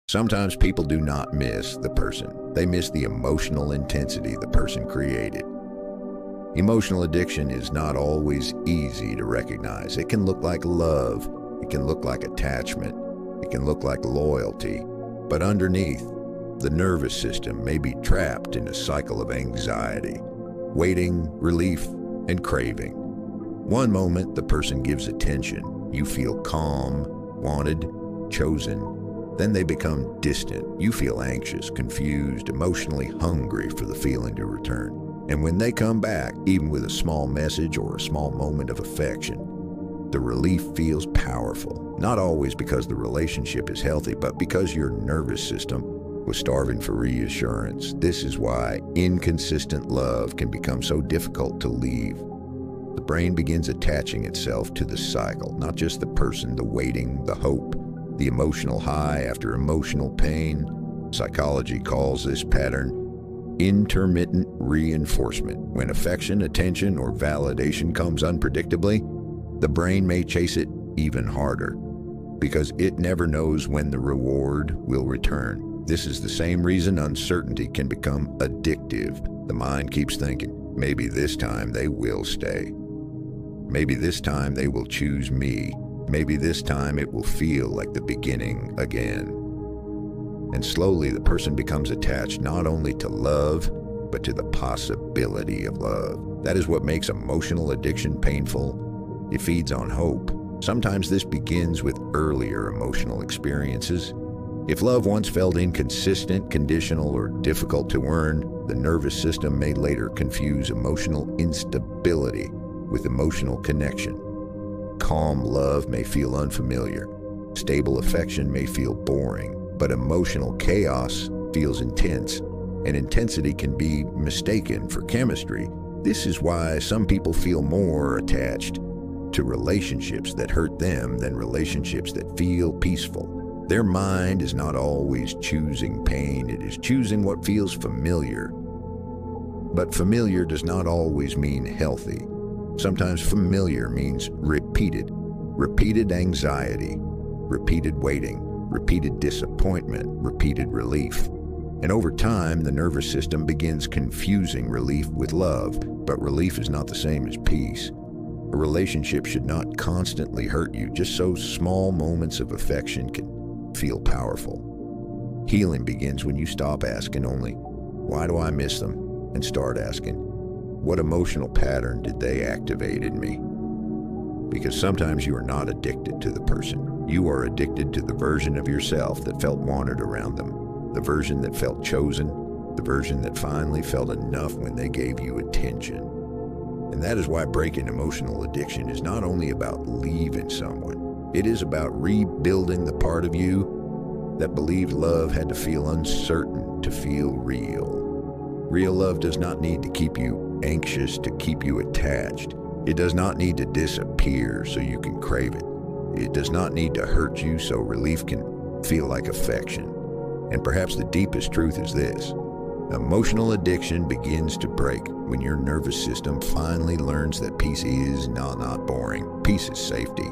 Sometimes people do not miss the person. They miss the emotional intensity the person created. Emotional addiction is not always easy to recognize. It can look like love. It can look like attachment. It can look like loyalty. But underneath, the nervous system may be trapped in a cycle of anxiety, waiting, relief, and craving. One moment, the person gives attention. You feel calm, wanted, chosen. Then they become distant. You feel anxious, confused, emotionally hungry for the feeling to return. And when they come back, even with a small message or a small moment of affection, the relief feels powerful. Not always because the relationship is healthy, but because your nervous system was starving for reassurance. This is why inconsistent love can become so difficult to leave. The brain begins attaching itself to the cycle, not just the person, the waiting, the hope, the emotional high after emotional pain. Psychology calls this pattern intermittent reinforcement. When affection, attention, or validation comes unpredictably, the brain may chase it even harder because it never knows when the reward will return. This is the same reason uncertainty can become addictive. The mind keeps thinking, maybe this time they will stay. Maybe this time they will choose me. Maybe this time it will feel like the beginning again. And slowly the person becomes attached not only to love, but to the possibility of love. That is what makes emotional addiction painful. It feeds on hope. Sometimes this begins with earlier emotional experiences. If love once felt inconsistent, conditional, or difficult to earn, the nervous system may later confuse emotional instability with emotional connection. Calm love may feel unfamiliar. Stable affection may feel boring. But emotional chaos feels intense, and intensity can be mistaken for chemistry. This is why some people feel more attached to relationships that hurt them than relationships that feel peaceful. Their mind is not always choosing pain, it is choosing what feels familiar. But familiar does not always mean healthy. Sometimes familiar means repeated anxiety, repeated waiting, repeated disappointment, repeated relief. And over time, the nervous system begins confusing relief with love, but relief is not the same as peace. A relationship should not constantly hurt you, just so small moments of affection can feel powerful. Healing begins when you stop asking only, why do I miss them? And start asking, what emotional pattern did they activate in me? Because sometimes you are not addicted to the person. You are addicted to the version of yourself that felt wanted around them, the version that felt chosen, the version that finally felt enough when they gave you attention. And that is why breaking emotional addiction is not only about leaving someone, it is about rebuilding the part of you that believed love had to feel uncertain to feel real. Real love does not need to keep you anxious to keep you attached. It does not need to disappear so you can crave it. It does not need to hurt you so relief can feel like affection. And perhaps the deepest truth is this: emotional addiction begins to break when your nervous system finally learns that peace is not boring. Peace is safety.